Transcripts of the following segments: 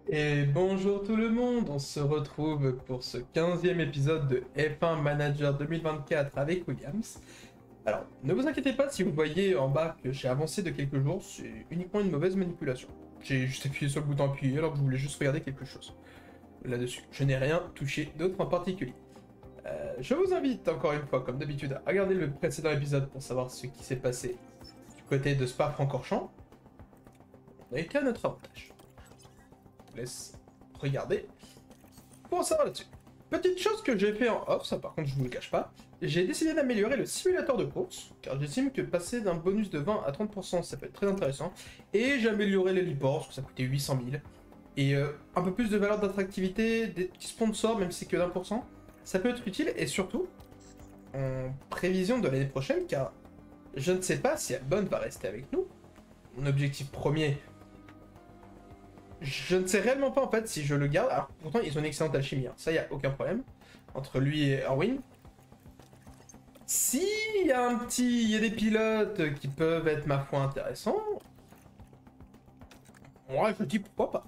Et bonjour tout le monde, on se retrouve pour ce 15e épisode de F1 Manager 2024 avec Williams. Alors, ne vous inquiétez pas si vous voyez en bas que j'ai avancé de quelques jours, c'est uniquement une mauvaise manipulation. J'ai juste appuyé sur le bouton appuyé alors que je voulais juste regarder quelque chose là-dessus. Je n'ai rien touché d'autre en particulier. Je vous invite encore une fois, comme d'habitude, à regarder le précédent épisode pour savoir ce qui s'est passé du côté de Spa-Francorchamps. On a été à notre avantage. Je vous laisse regarder pour en savoir là-dessus. Petite chose que j'ai fait en off, ça par contre je vous le cache pas, j'ai décidé d'améliorer le simulateur de course, car j'estime que passer d'un bonus de 20 à 30% ça peut être très intéressant, et j'ai amélioré les liports, parce que ça coûtait 800 000, et un peu plus de valeur d'attractivité, des petits sponsors, même si c'est que d'1%, ça peut être utile, et surtout, en prévision de l'année prochaine, car je ne sais pas si Albon va rester avec nous, mon objectif premier, je ne sais réellement pas en fait si je le garde. Alors pourtant ils ont une excellente alchimie, hein. Ça y a aucun problème entre lui et Erwin. S'il y a il y a des pilotes qui peuvent être ma foi intéressants, moi je dis pourquoi pas.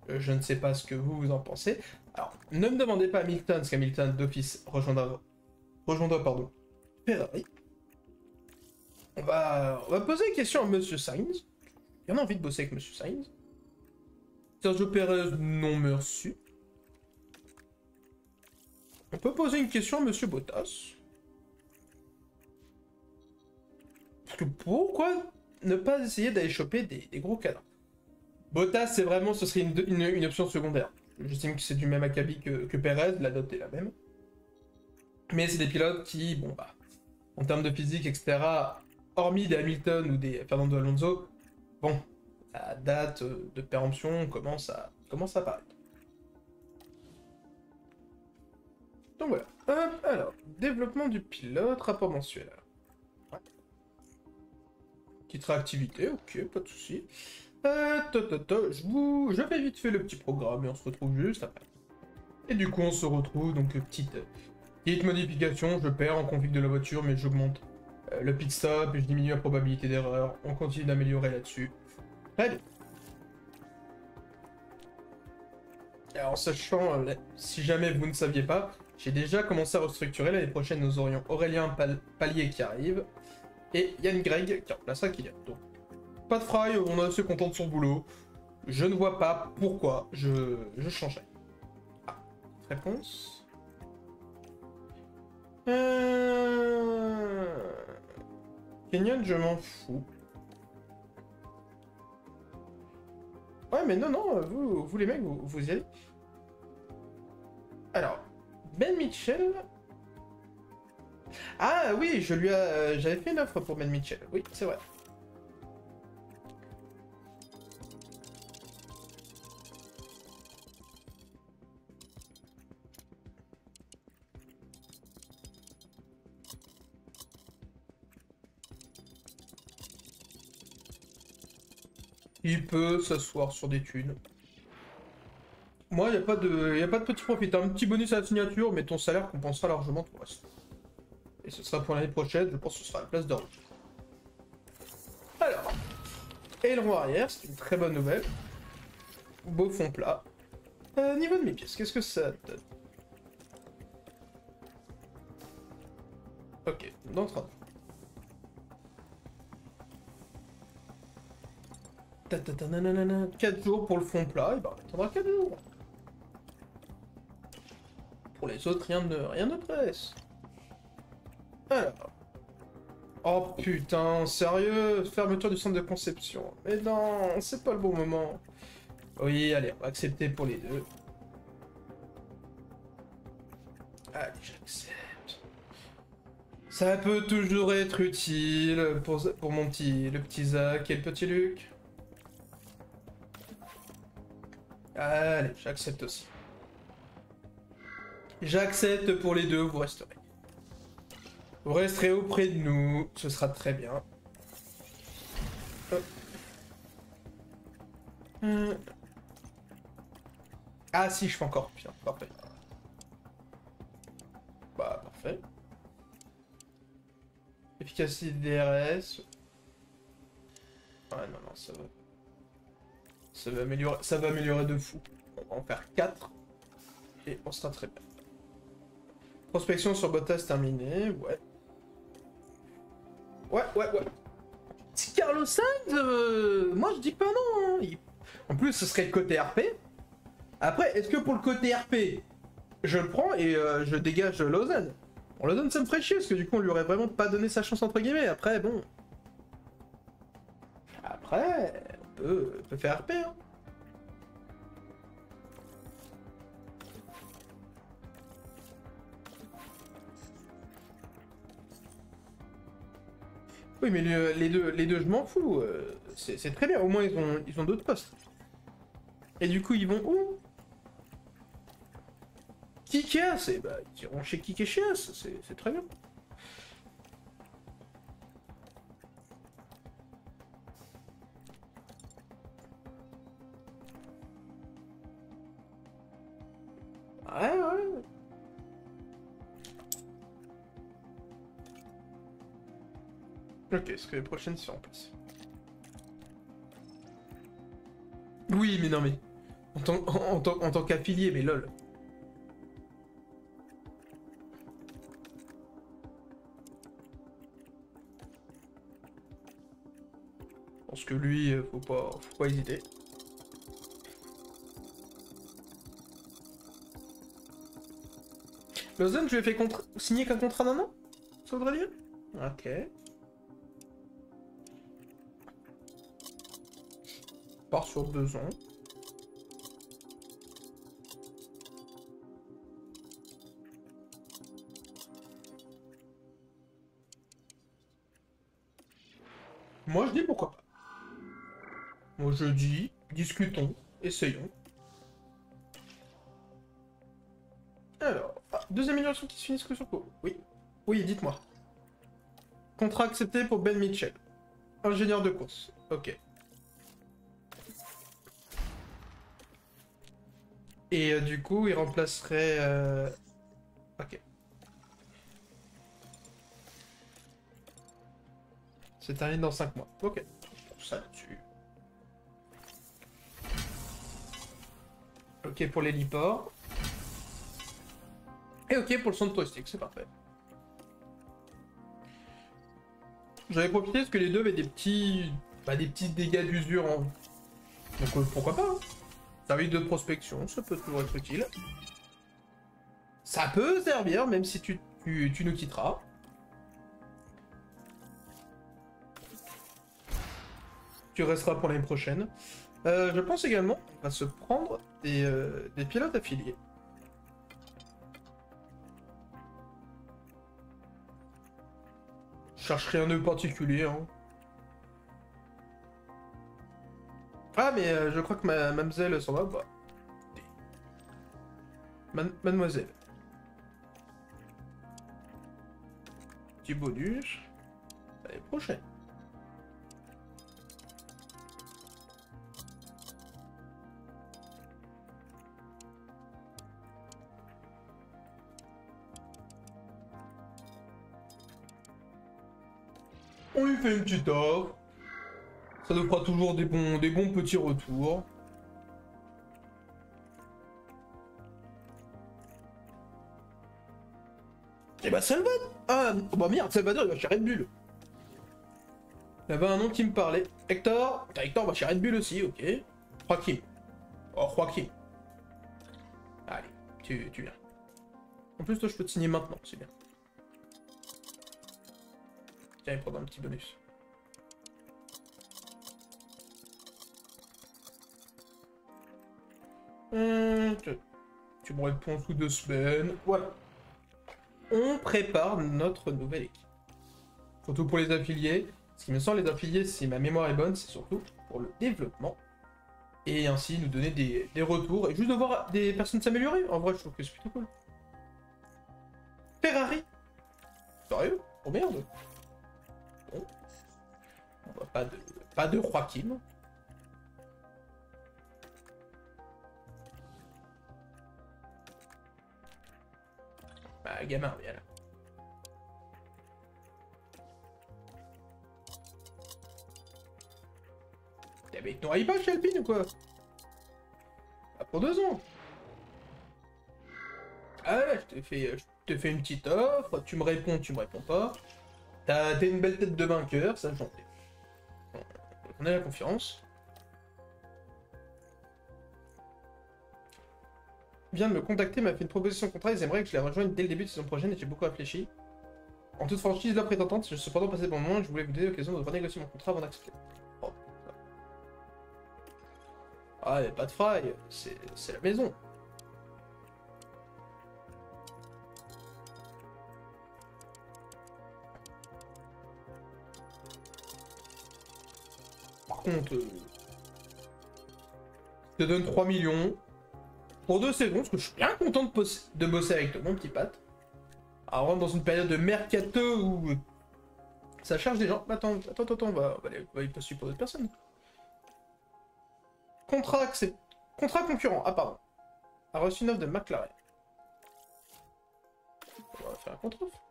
Je ne sais pas ce que vous en pensez. Alors ne me demandez pas Hamilton, parce qu'Hamilton d'office rejoindra pardon, Ferrari. On va poser une question à Monsieur Sainz. Il y en a envie de bosser avec Monsieur Sainz. Sergio Perez, non merci. On peut poser une question à Monsieur Bottas. Parce que pourquoi ne pas essayer d'aller choper des gros cadres? Bottas, c'est vraiment, ce serait une option secondaire. J'estime que c'est du même acabit que Perez, la note est la même. Mais c'est des pilotes qui, bon bah, en termes de physique, etc., hormis des Hamilton ou des Fernando Alonso, bon, la date de péremption commence à apparaître. Donc voilà. Alors, développement du pilote, rapport mensuel. Ouais. Petite réactivité, ok, pas de soucis. Je fais vite fait le petit programme et on se retrouve juste après. Et du coup, on se retrouve, donc petite modification, je perds en config de la voiture, mais j'augmente le pit stop et je diminue la probabilité d'erreur. On continue d'améliorer là-dessus. Très bien. Alors, sachant, si jamais vous ne saviez pas, j'ai déjà commencé à restructurer. L'année prochaine, nous aurions Aurélien Pallier qui arrive et Yann Gregg qui remplacera Kylian. Donc, pas de fry, on est assez content de son boulot. Je ne vois pas pourquoi je changerais. Ah, réponse. Kenyon, je m'en fous. Ouais, mais non, non, vous les mecs, vous y allez. Alors, Ben Mitchell. Ah oui, j'avais fait une offre pour Ben Mitchell. Oui, c'est vrai. Il peut s'asseoir sur des thunes. Moi, y a pas de petit profit. T'as un petit bonus à la signature, mais ton salaire compensera largement tout le reste. Et ce sera pour l'année prochaine, je pense que ce sera à la place d'or. Alors, aileron arrière, c'est une très bonne nouvelle. Beau fond plat. Niveau de mes pièces, qu'est-ce que ça donne? Ok, dans 30. 4 jours pour le fond plat, et ben on attendra 4 jours. Pour les autres, rien ne presse. Alors. Oh putain, sérieux? Fermeture du centre de conception. Mais non, c'est pas le bon moment. Oui, allez, on va accepter pour les deux. Allez, j'accepte. Ça peut toujours être utile pour le petit Zach et le petit Luc. Allez, j'accepte aussi. J'accepte pour les deux, vous resterez. Vous resterez auprès de nous, ce sera très bien. Ah si, je fais encore bien, parfait. Bah, parfait. Efficacité DRS. Ouais, non, non, ça va. Ça va améliorer de fou. On va en faire 4. Et on sera très bien. Prospection sur Bottas terminée, ouais. Ouais. Si Carlos Sainz, moi je dis pas non. Hein. En plus, ce serait le côté RP. Après, est-ce que pour le côté RP, je le prends et je dégage Lausanne? Bon, Lausanne, ça me ferait chier, parce que du coup, on lui aurait vraiment pas donné sa chance, entre guillemets. Après, bon... Après, on peut faire RP, hein. Oui, mais les deux, je m'en fous. C'est très bien, au moins, ils ont d'autres postes. Et du coup, ils vont où? Kikias, et bah, ils iront chez Kikias, c'est très bien. Ouais. Ok, est-ce que les prochaines sont en place? Oui, mais non, mais... En tant qu'affilié, mais lol. Je pense que lui, faut pas hésiter. Lausanne, je lui ai fait signer qu'un contrat d'un an? Ça voudrait dire? Ok. Part sur 2 ans. Moi, je dis pourquoi pas. Moi, je dis, discutons, essayons. Alors, deux améliorations qui se finissent que sur quoi? Oui. Oui, dites-moi. Contrat accepté pour Ben Mitchell. Ingénieur de course. Ok. Et du coup, il remplacerait... Ok. C'est terminé dans 5 mois. Ok. Ça là-dessus. Ok pour l'héliport. Et ok pour le centre touristique, c'est parfait. J'avais profité parce que les deux avaient des petits... Bah, des petits dégâts d'usure en... Donc pourquoi pas, hein. Service de prospection, ça peut toujours être utile. Ça peut servir, même si tu nous quitteras. Tu resteras pour l'année prochaine. Je pense également qu'on va se prendre des pilotes affiliés. Je cherche rien de particulier, hein. Ah, mais je crois que mademoiselle s'en va. Bah. Mademoiselle. Petit bonus. L'année prochaine. On lui fait une petite offre. Ça nous fera toujours des bons petits retours. Et bah Salvador. Ah bah merde, Salvador il va chez Red Bull. Il y avait un nom qui me parlait. Hector. Hector va chez Red Bull aussi, ok. Joaquim. Oh, Joaquim. Allez, tu viens. En plus, toi, je peux te signer maintenant, c'est bien. Tiens, il prend un petit bonus. Tu me réponds sous 2 semaines. Voilà. On prépare notre nouvelle équipe. Surtout pour les affiliés. Ce qui me semble, les affiliés, si ma mémoire est bonne, c'est surtout pour le développement. Et ainsi nous donner des retours. Et juste de voir des personnes s'améliorer. En vrai, je trouve que c'est plutôt cool. Ferrari. Sérieux? Oh merde. Bon. On voit pas de Joaquim. Bah, gamin, viens là. T'es avec nous pas chez Alpine ou quoi? Pour 2 ans. Ah là, je te fais une petite offre, tu me réponds pas. T'as une belle tête de vainqueur, ça j'en ai. On a la confiance. Vient de me contacter, m'a fait une proposition de contrat, ils aimeraient que je les rejoigne dès le début de saison prochaine et j'ai beaucoup réfléchi. En toute franchise, l'offre est tentante, je suis cependant passé bon moment et je voulais vous donner l'occasion de renégocier mon contrat avant d'accepter. Oh. Ah, y'a pas de faille, c'est la maison. Par contre, je te donne 3 millions pour 2 saisons, parce que je suis bien content de bosser avec toi, mon petit Pat. Alors, on rentre dans une période de mercato où ça charge des gens. Attends, on va y postuler pour d'autres personnes. Contrat concurrent, ah pardon. A reçu une offre de McLaren. On va faire un contre-offre.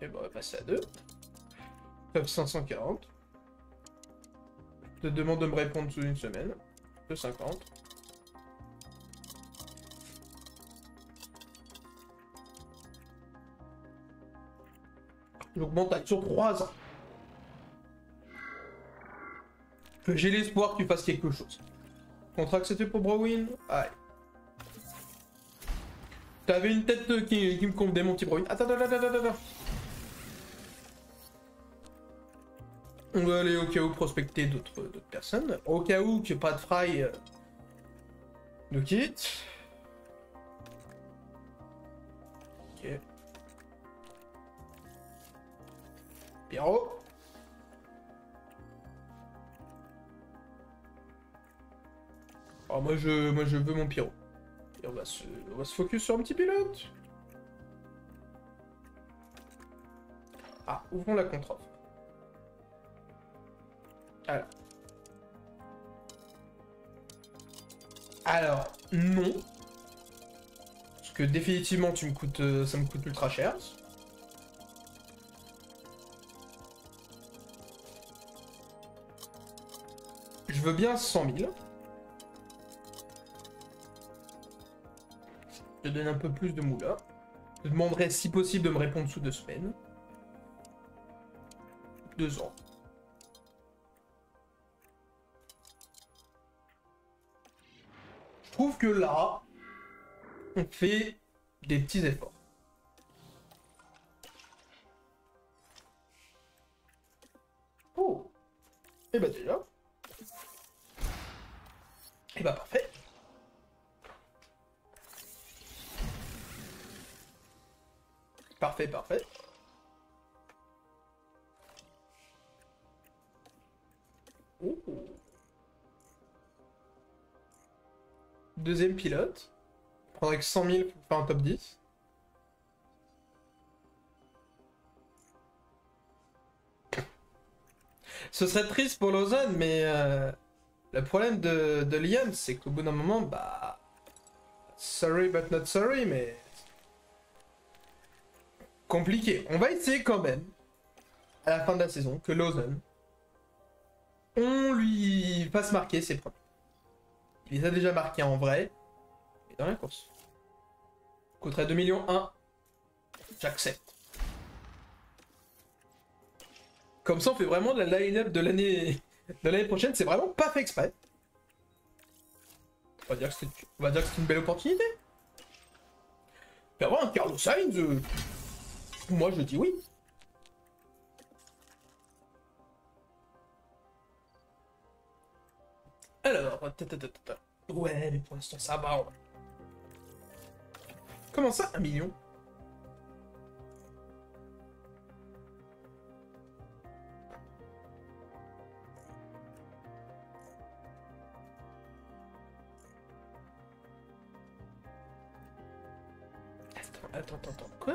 Et bon, on va passer à 2. Top 540. Je te demande de me répondre sous une semaine. 2,50. J'augmente sur 3 ans. Que j'ai l'espoir que tu fasses quelque chose. Contrat accepté pour Browin. Allez. T'avais une tête qui me convenait, mon petit Browin. Attends. On va aller au cas où prospecter d'autres personnes. Au cas où que pas de fry nous quitte. Ok. Pierrot. Alors moi je veux mon Pierrot. Et on va se focus sur un petit pilote. Ah, ouvrons la contre-offre. Alors, non. Parce que définitivement, ça me coûte ultra cher. Je veux bien 100 000. Je te donne un peu plus de moula. Je demanderais si possible de me répondre sous 2 semaines. 2 ans. Je trouve que là, on fait des petits efforts. Oh. Et bah déjà. Et bah parfait. Parfait. Oh. Deuxième pilote. Prendre avec 100 000 pour faire un top 10. Ce serait triste pour Lausanne, mais le problème de Liam, c'est qu'au bout d'un moment, bah... Sorry but not sorry, mais... Compliqué. On va essayer quand même, à la fin de la saison, que Lausanne, on lui fasse marquer ses premiers. Il les a déjà marqués en vrai, et dans la course. Coûterait 2,1 millions. J'accepte. Comme ça, on fait vraiment de la line-up de l'année prochaine. C'est vraiment pas fait exprès. On va dire que c'est une belle opportunité. Mais avoir un Carlos Sainz, moi je dis oui. Alors, ouais, mais pour l'instant ça va. Comment ça, 1 million? Attends, quoi?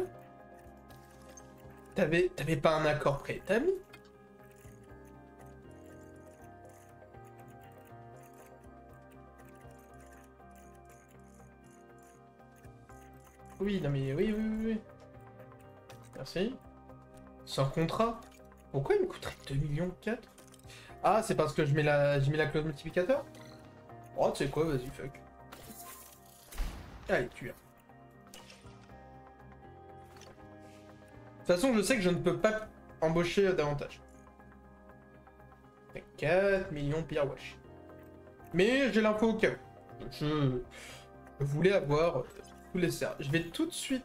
T'avais pas un accord préétabli? Oui, non mais oui. Merci. Sans contrat. Pourquoi il me coûterait 2 millions 4? Ah, c'est parce que j'ai mis la clause multiplicateur? Oh, tu sais quoi, vas-y, fuck. Allez, tu viens. De toute façon, je sais que je ne peux pas embaucher davantage. 4 millions pire wesh. Mais j'ai l'info au cas où. Je voulais avoir tous les serveurs. Je vais tout de suite...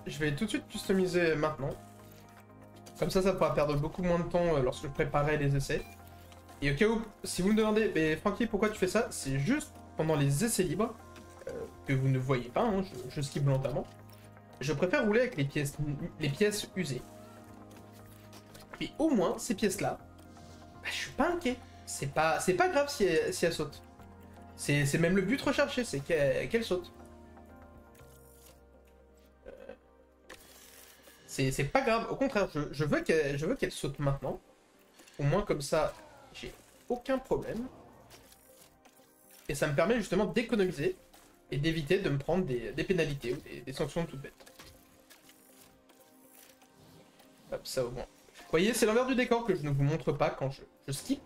Je vais tout de suite customiser maintenant. Comme ça pourra perdre beaucoup moins de temps lorsque je préparerai les essais. Et au cas où, si vous me demandez, mais Francky, pourquoi tu fais ça? C'est juste pendant les essais libres, que vous ne voyez pas, hein, je skip volontairement. Je préfère rouler avec les pièces usées. Et au moins, ces pièces-là, bah, je suis pas inquiet. C'est pas grave si elles sautent. C'est même le but recherché, c'est qu'elles sautent. C'est pas grave, au contraire, je veux qu'elle saute maintenant. Au moins comme ça, j'ai aucun problème. Et ça me permet justement d'économiser et d'éviter de me prendre des pénalités ou des sanctions toutes bêtes. Hop, ça au moins. Vous voyez, c'est l'envers du décor que je ne vous montre pas quand je skip.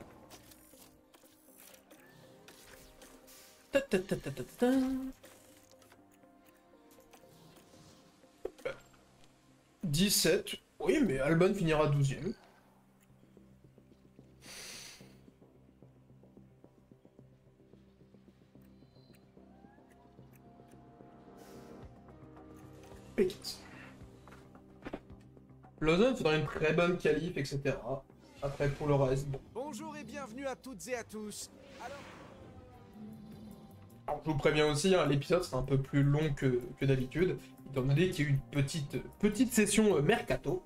Ta -ta -ta -ta -ta -ta. 17. Oui, mais Albon finira 12ème. Pékit. Lausanne faudra une très bonne qualif, etc. Après, pour le reste, bon. Bonjour et bienvenue à toutes et à tous. Alors, je vous préviens aussi, hein, l'épisode sera un peu plus long que d'habitude, étant donné qu'il y a eu une petite session mercato,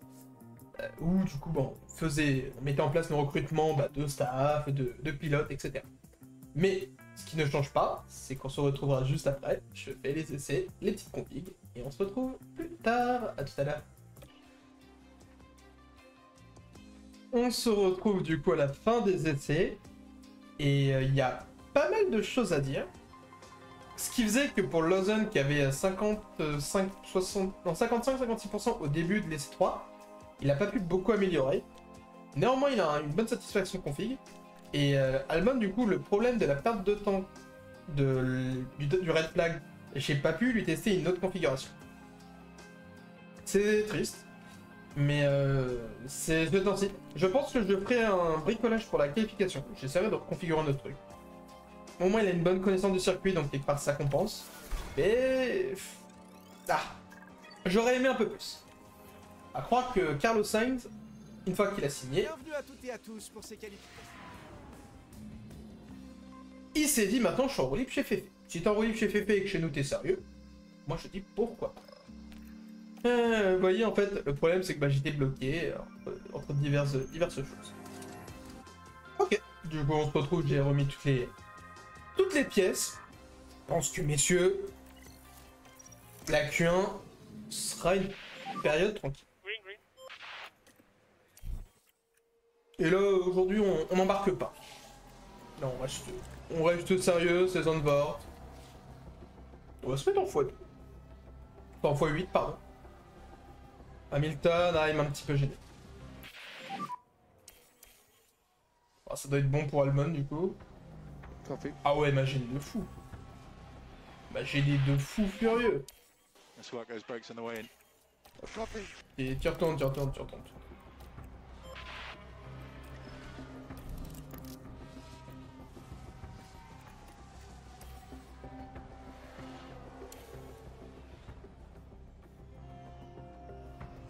où du coup, bon, on mettait en place nos recrutements de staff, de pilotes, etc. Mais ce qui ne change pas, c'est qu'on se retrouvera juste après. Je fais les essais, les petites configs, et on se retrouve plus tard. À tout à l'heure. On se retrouve du coup à la fin des essais, et il y a pas mal de choses à dire. Ce qui faisait que pour Lausanne, qui avait 55-56% au début de l'essai 3, il n'a pas pu beaucoup améliorer. Néanmoins, il a une bonne satisfaction config. Et Albon, du coup, le problème de la perte de temps du red flag, j'ai pas pu lui tester une autre configuration. C'est triste, mais c'est ce temps-ci. Je pense que je ferai un bricolage pour la qualification. J'essaierai de reconfigurer un autre truc. Au moins, il a une bonne connaissance du circuit, donc quelque part ça compense. Mais... Ah, j'aurais aimé un peu plus. À croire que Carlos Sainz, une fois qu'il a signé, Bienvenue à toutes et à tous pour ces qualifications. il s'est dit maintenant je suis en roue libre chez Fefe. Si t'es en roue libre chez Fefe et que chez nous t'es sérieux, moi je dis pourquoi pas. Vous voyez, en fait, le problème c'est que j'étais bloqué entre diverses choses. Ok, du coup on se retrouve, j'ai remis toutes les pièces. Je pense que messieurs, la Q1 sera une période tranquille. Et là, aujourd'hui, on n'embarque pas. Là, on reste sérieux, c'est Zandvoort. On va se mettre en x2. En x8, pardon. Hamilton, il m'a un petit peu gêné. Ah, ça doit être bon pour Albon, du coup. Copy. Ah ouais, m'a gêné de fou. M'a gêné de fou furieux. That's what goes brakes on the way in. Copy. Et tu retournes.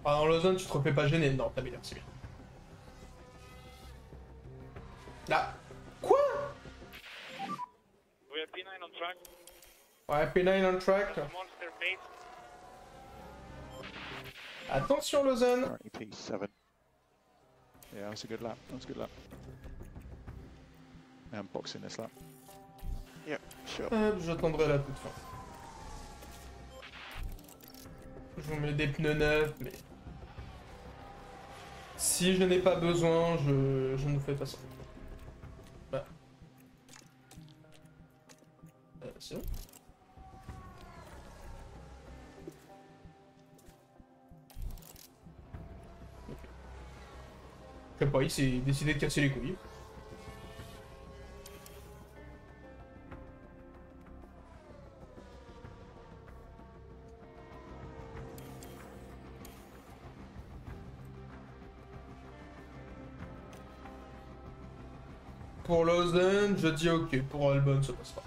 Ah, dans Lausanne, tu te refais pas gêner. Non, t'as bien, c'est bien. Là. Quoi? We have P9 on track. Ouais, P9 on track. Monster base. Attention, Lausanne. Currently P7. Yeah, that's a good lap. That's a good lap. I'm boxing this lap. Yeah, sure. J'attendrai la toute fin. Je vous mets des pneus neufs, mais... Si je n'ai pas besoin, je ne fais pas ça. Bah. C'est bon. Je sais pas, il s'est décidé de casser les couilles. Pour Lausanne, je dis ok. Pour Albon, ça passera.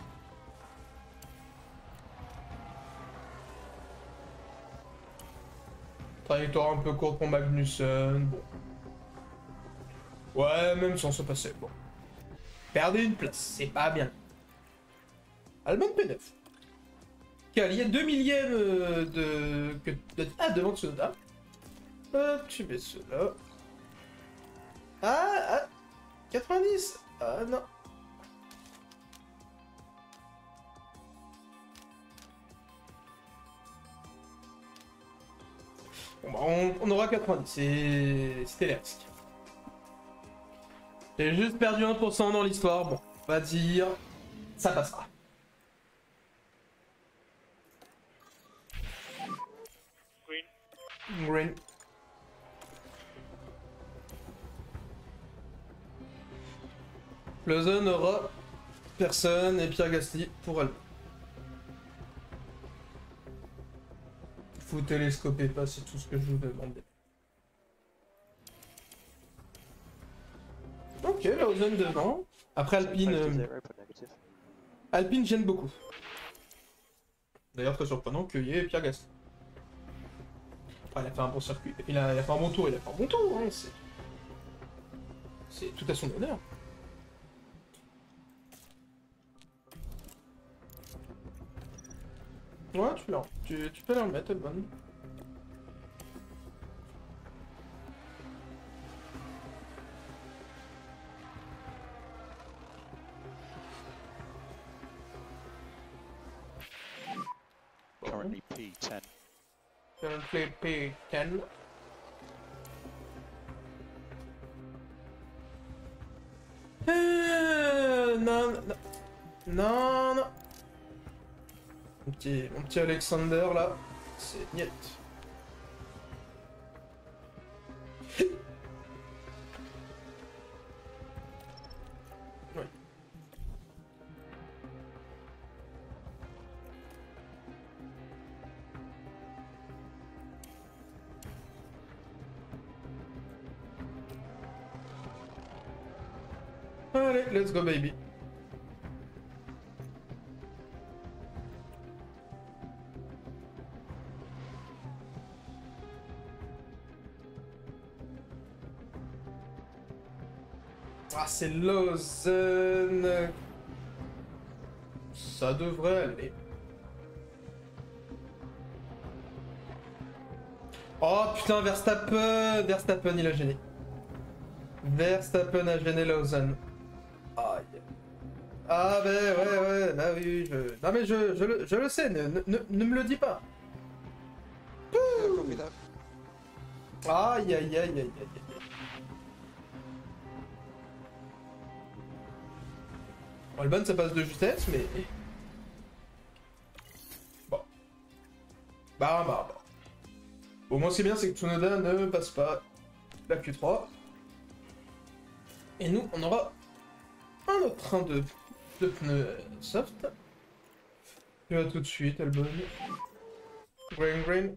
Trajectoire un peu courte pour Magnussen. Bon. Ouais, même sans se passer. Bon. Perdez une place, c'est pas bien. Albon P9. Cal, il y a 2 millièmes Ah, devant Tsunoda. Hop, tu mets cela. Ah, 90. Ah non. Bon, bah, on aura 90. C'était les risques. J'ai juste perdu 1% dans l'histoire. Bon, on va dire. Ça passera. Green. Lausanne aura personne et Pierre Gasly pour elle. Vous télescopez pas, c'est tout ce que je vous demande. Ok, Lausanne devant. Après Alpine. Alpine gêne beaucoup. D'ailleurs, très surprenant qu'il y ait Pierre Gasly. Ah, il a fait un bon circuit. Et puis il a fait un bon tour. Il a fait un bon tour. Hein, c'est tout à son honneur. Ouais, tu peux la remettre, elle est bonne. Currently P10. Currently P10. Non, non. Non, non. Mon petit Alexander là, c'est niet. Oui. Allez, let's go baby. Ah, c'est Lausanne. Ça devrait aller. Oh putain, Verstappen, il a gêné. Verstappen a gêné Lausanne. Aïe. Ah bah ouais, bah oui, non mais je le sais, ne me le dis pas. Aïe aïe aïe aïe aïe. Albon ça passe de justesse, mais... Bon. Bah. Au moins ce qui est bien, c'est que Tsunoda ne passe pas la Q3. Et nous, on aura un autre train de pneus soft. Tu vas tout de suite, Albon. Green.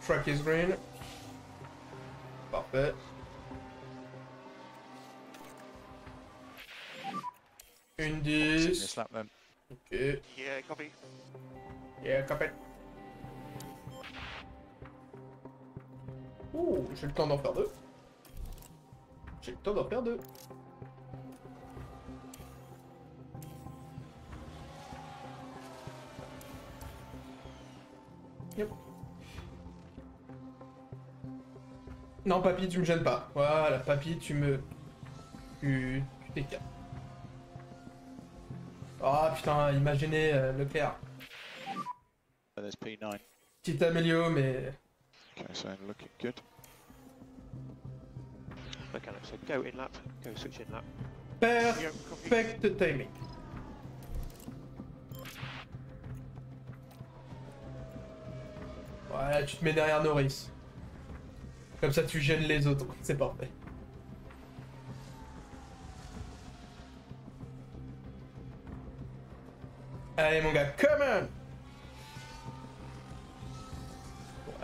Track is green. Parfait. Une 10. Ok. Yeah, copy. Yeah, copy. Ouh, j'ai le temps d'en faire deux. Yep. Non, papy, tu me gênes pas. Voilà, papy, tu t'écartes. Ah putain, imaginez Leclerc. There's P9. Petit Amélio, mais... Okay, so looking good. Okay, so go in lap, go switch in lap. Perfect timing. Ouais, tu te mets derrière Norris. Comme ça, tu gênes les autres. C'est parfait. Allez, mon gars, come on!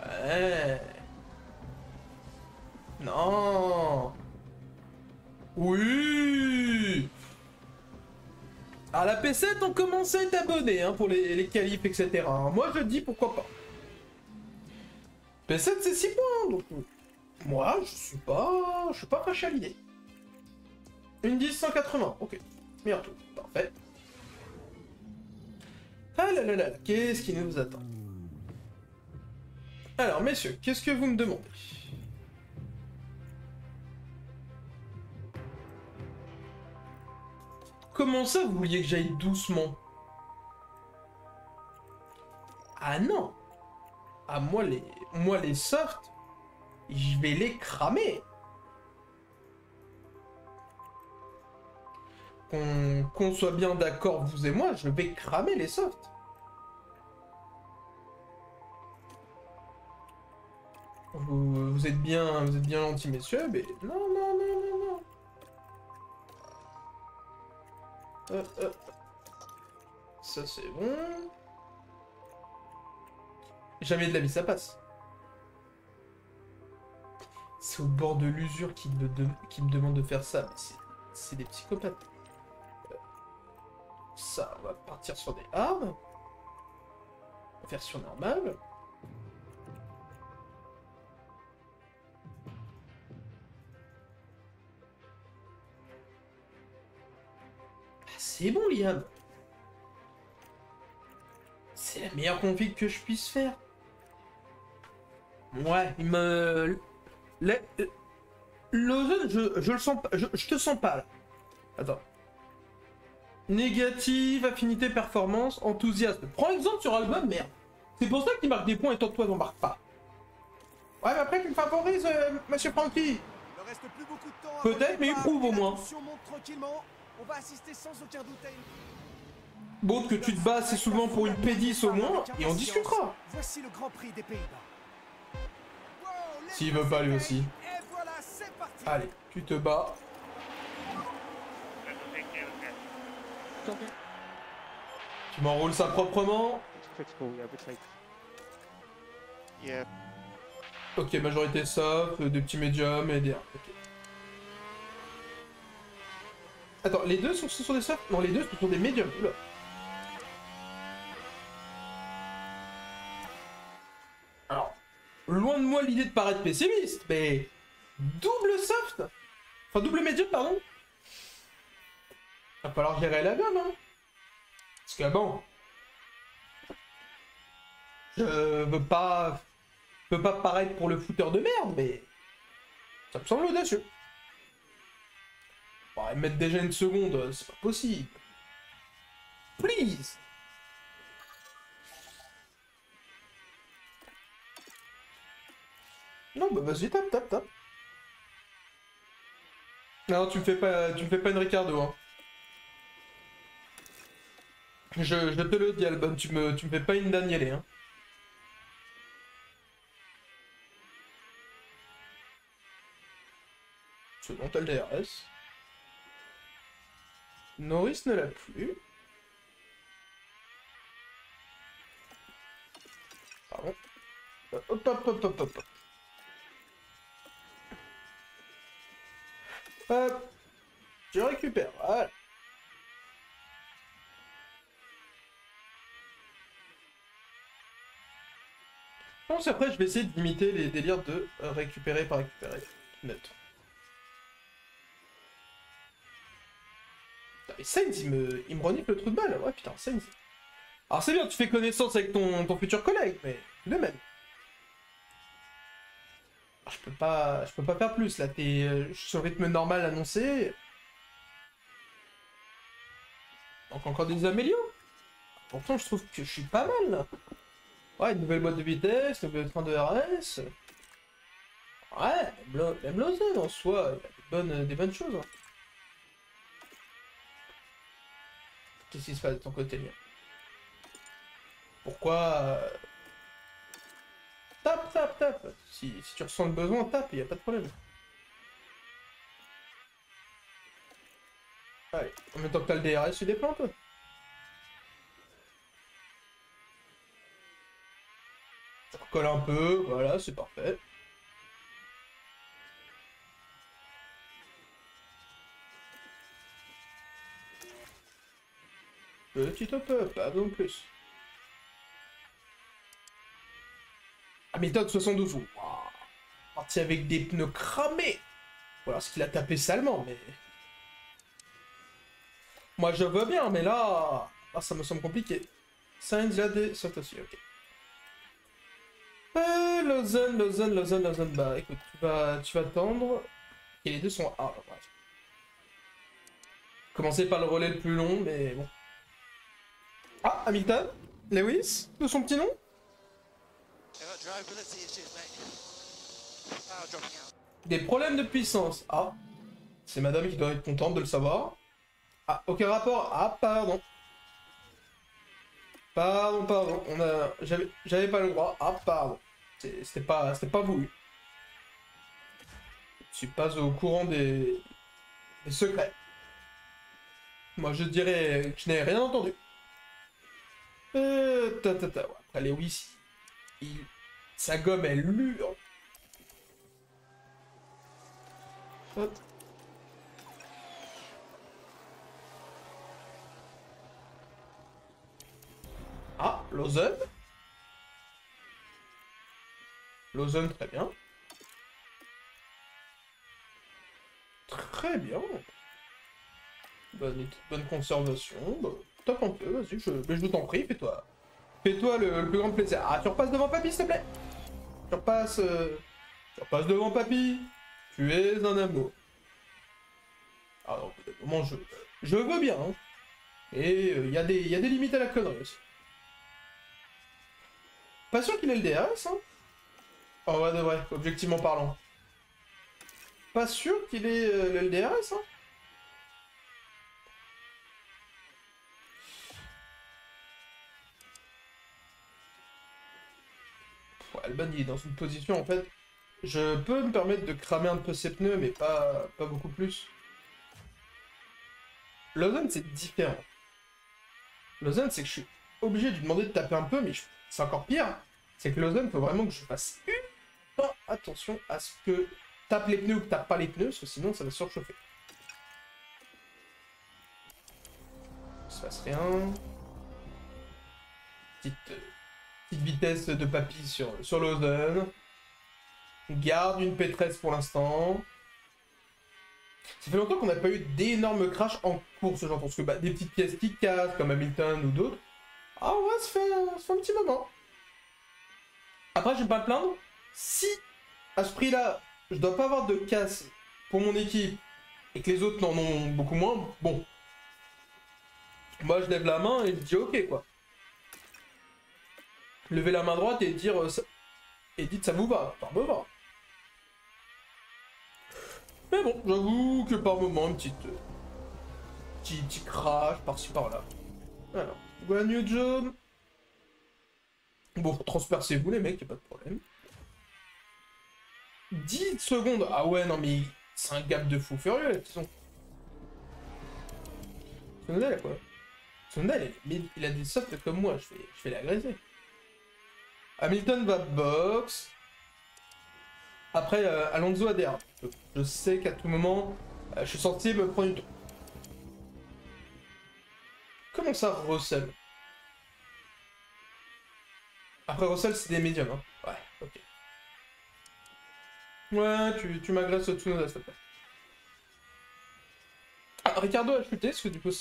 Ouais. Non. Oui. À la P7, on commençait à être abonné hein, pour les qualifs, etc. Moi, je dis pourquoi pas. P7, c'est 6 points, donc... Moi, je suis pas fâché à l'idée. Une 10 180, ok. Meilleur tour, parfait. Ah là là là, qu'est-ce qui nous attend? Alors, messieurs, qu'est-ce que vous me demandez? Comment ça, vous vouliez que j'aille doucement? Ah non! Ah, moi les softs, je vais les cramer! Qu'on soit bien d'accord, vous et moi, je vais cramer les softs. Vous êtes bien gentils, messieurs, mais non, non, non, non, non. Ça c'est bon. Jamais de la vie ça passe. C'est au bord de l'usure qui me demande de faire ça. C'est des psychopathes. Ça, on va partir sur des armes. Version normale. Ah, c'est bon, Liam. C'est la meilleure config que je puisse faire. Ouais, il me... L'ozone, je le sens pas. Je te sens pas, là. Attends. Négative, affinité, performance, enthousiasme. Prends l'exemple sur album, merde. C'est pour ça qu'il marque des points et toi, n'en marques pas. Ouais, mais après, tu me favorises, monsieur Francky. Peut-être, mais il prouve au moins. Bon, que tu te bats assez souvent pour une P10 au moins, et on discutera. Voici le Grand Prix des Pays-Bas. S'il veut pas lui aussi. Allez, tu te bats. Tu m'enroules ça proprement. Yeah. Ok, majorité soft, des petits médiums et des... Ok. Attends, les deux ce sont des softs? Non, les deux ce sont des médiums. Oula. Alors, loin de moi l'idée de paraître pessimiste, mais... Double soft? Enfin, double médium, pardon. Va falloir gérer la gomme, hein. Parce que bon... Je veux pas paraître pour le fouteur de merde, mais... Ça me semble audacieux. Bon, mettre déjà une seconde, c'est pas possible. Please! Non, bah vas-y, tape. Non, tu me fais pas une Ricardo, hein. Je te le dis, Albon, tu me fais pas une Daniele, hein. Second LDRS. Norris ne l'a plus. Pardon. Hop. Hop. Je récupère. Voilà. Je pense après je vais essayer d'imiter les délires de récupérer par récupérer. Neutre. Et Sainz, il me renifle le trou de balle. Ouais, putain, Sainz. Alors c'est bien, tu fais connaissance avec ton futur collègue, mais tout de même. Alors, je peux pas faire plus, là. T'es sur le rythme normal annoncé. Donc encore des améliorations. Pourtant, je trouve que je suis pas mal, là. Ouais, une nouvelle boîte de vitesse, nouvel train de RS. Ouais, même l'ozone en soi, il y a des bonnes choses. Hein. Qu'est-ce qui se passe de ton côté, Lien? Pourquoi... Tape. tape. Si tu ressens le besoin, tape, y a pas de problème. Allez, en même temps que t'as le DRS, tu déploies un peu. Tu recolles un peu, voilà, c'est parfait. Petit top-up, pas non plus. Hamilton 72, waouh. Parti avec des pneus cramés. Voilà ce qu'il a tapé salement, mais... Moi je veux bien, mais là... Ah, ça me semble compliqué. Sainz, il a des... Saute aussi, ok. Lausanne. Bah écoute, tu vas attendre. Et les deux sont... Ah, ouais. Commencer par le relais le plus long, mais bon. Ah, Hamilton? Lewis? De son petit nom? Des problèmes de puissance. Ah. C'est madame qui doit être contente de le savoir. Ah, aucun rapport. Ah, pardon. Pardon. J'avais pas le droit. Ah, pardon. C'était pas voulu. Je suis pas au courant des secrets. Moi, je dirais que je n'ai rien entendu. Ouais. Après, Lewis, sa gomme, elle lure. Hop. Ah, Lausanne. Lausanne, très bien. Très bien. Bonne conservation. Bah, top un peu, vas-y, je t'en prie, fais-toi. Fais-toi le plus grand plaisir. Ah, tu repasses devant papy, s'il te plaît. Tu repasses devant papy. Tu es un amour. Ah non, moment, je veux bien. Hein. Et il y a des limites à la connerie aussi. Pas sûr qu'il ait le DRS, hein. Oh ouais, de vrai, objectivement parlant. Pas sûr qu'il ait le DRS, hein. Alban, il est dans une position, en fait... Je peux me permettre de cramer un peu ses pneus, mais pas beaucoup plus. Lausanne, c'est différent. Lausanne, c'est que je suis obligé de lui demander de taper un peu, mais c'est encore pire. C'est que Lausanne, il faut vraiment que je fasse attention à ce que tape les pneus ou que tape pas les pneus, parce que sinon ça va surchauffer. Il se passe rien. Petite vitesse de papy sur Lausanne. Garde une P13 pour l'instant. Ça fait longtemps qu'on n'a pas eu d'énormes crashs en course, j'en pense que des petites pièces qui cassent, comme Hamilton ou d'autres. Ah ouais, ça fait un petit moment. Après, je vais pas me plaindre. Si, à ce prix-là, je dois pas avoir de casse pour mon équipe, et que les autres n'en ont beaucoup moins, bon. Moi, je lève la main et je dis ok, quoi. Lever la main droite et dire... et dites ça vous va, ça me va. Mais bon, j'avoue que par moment, un petit crash par-ci par-là. Alors, Guan John. Bon, transpercez-vous les mecs, y'a pas de problème. 10 secondes. Ah ouais, non mais c'est un gap de fou furieux, là, disons. Tsunoda, là, quoi. Tsunoda, il a des softs comme moi, je vais l'agresser. Hamilton va box. Après, Alonso a des armes. Je sais qu'à tout moment, je suis censé me prendre une tour. Comment ça, Russell? Après, Russell, c'est des médiums, hein. Ouais, ok. Ouais, tu m'agresses Tsunoda, s'il te plaît. Ah, Ricardo a chuté, parce que du coup...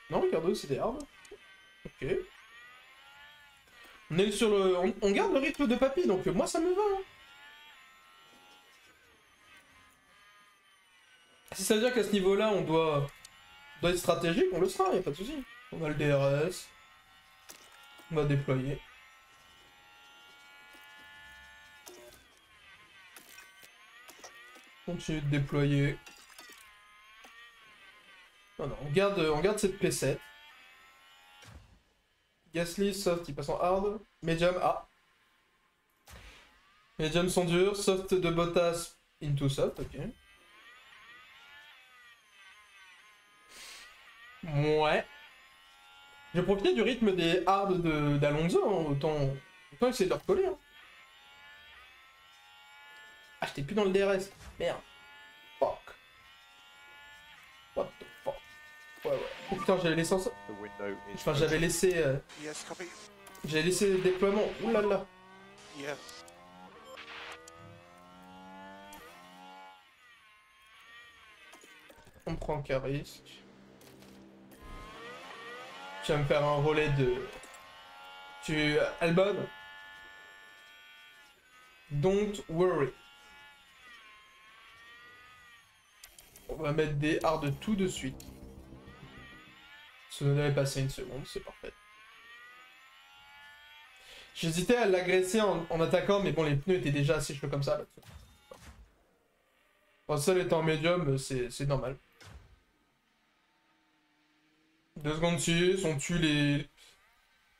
Non, Ricardo, c'est des armes. Ok. On est sur le... On garde le rythme de papy, donc moi, ça me va, hein. Si ça veut dire qu'à ce niveau-là, on doit être stratégique, on le sera, y a pas de souci. On a le DRS. On va déployer. Continue de déployer. Non, on garde cette P7. Gasly, soft, il passe en hard. Medium, ah. Medium sont durs, soft de Bottas into soft, ok. Ouais. Je vais profiter du rythme des hards d'Alonso, hein. Autant essayer de leur coller. Hein. Ah, j'étais plus dans le DRS. Merde. Fuck. What the fuck. Ouais. Oh putain, j'avais laissé ça. The window is Enfin, j'avais laissé... Yes, copy. J'avais laissé le déploiement. Oulala. Yes. On prend qu'un risque. Tu vas me faire un relais de... Albon. Don't worry. On va mettre des hards tout de suite. Tsunoda est passé une seconde, c'est parfait. J'hésitais à l'agresser en attaquant, mais bon, les pneus étaient déjà assez chauds comme ça. Là. Russell étant en médium, c'est normal. 2 secondes 6, on tue les...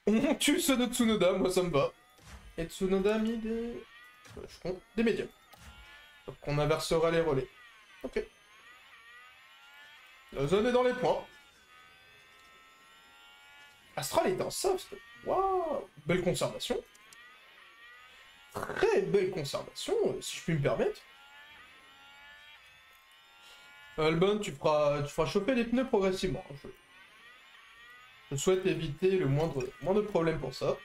On tue ceux de Tsunoda, moi ça me va. Et Tsunoda a mis des... Je compte des médiums. Donc on inversera les relais. Ok. La zone est dans les points. Astral est en soft. Waouh. Belle conservation. Très belle conservation, si je puis me permettre. Albon, tu feras chauffer les pneus progressivement. Je souhaite éviter le moindre problème pour ça.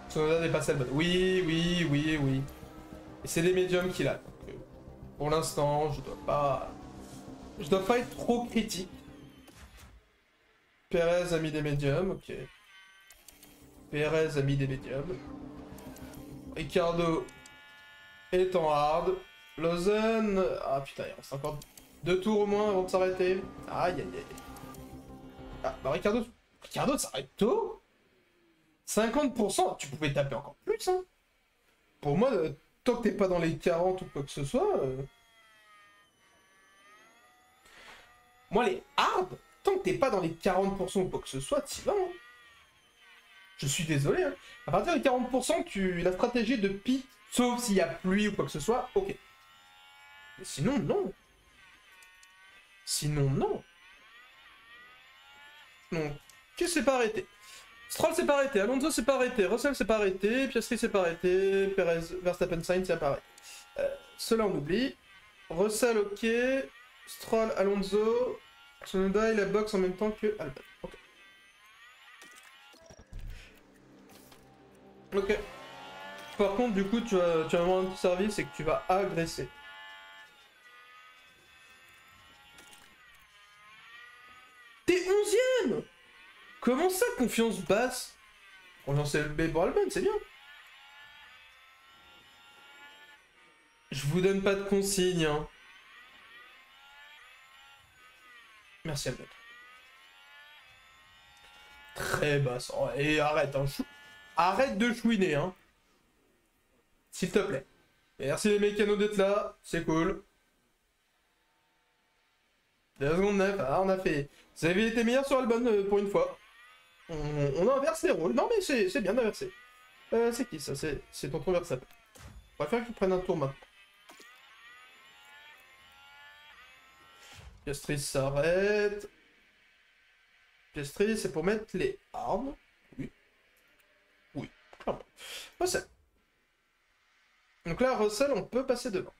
Tsunoda dépasse Albon. Oui. Et c'est des médiums qu'il a. Donc, pour l'instant, je dois pas être trop critique. Perez a mis des médiums, ok. Perez a mis des médiums. Ricardo est en hard. Lawson... Ah putain, il reste encore 2 tours au moins avant de s'arrêter. Aïe. Ah, bah Ricardo s'arrête tôt. 50%, tu pouvais taper encore plus, hein. Pour moi, tant que t'es pas dans les 40 ou quoi que ce soit... Moi, les hard, tant que t'es pas dans les 40% ou quoi que ce soit, t'y vas, hein. Je suis désolé, hein. À partir des 40%, la stratégie de pique, sauf s'il y a pluie ou quoi que ce soit, ok. Mais sinon, non. Donc, qui s'est pas arrêté? Stroll s'est pas arrêté, Alonso s'est pas arrêté, Russell s'est pas arrêté, Piastri s'est pas arrêté, Perez, Verstappen, Sainz s'est pas arrêté. Cela on oublie. Russell, ok. Stroll, Alonso. Tsunoda et la boxe en même temps que Albon. Ok. Par contre, du coup, tu vas avoir un petit service et que tu vas agresser. T'es 11ème! Comment ça, confiance basse? Confiance élevée pour Albon, c'est bien. Je vous donne pas de consignes, hein. Merci Albon. Très basse. Oh, et arrête, hein. Arrête de chouiner, hein. S'il te plaît. Merci les mécanos d'être là, c'est cool. 2 secondes 9, ah, on a fait... Vous avez été meilleur sur Albon pour une fois. On inverse les rôles. Non mais c'est bien d'inverser. C'est qui ça? C'est tonton Verstappen. On va faire qu'il prenne un tour maintenant. Piastri s'arrête. Piastri, c'est pour mettre les armes. Oui, clairement. Russell. Donc là, Russell, on peut passer devant.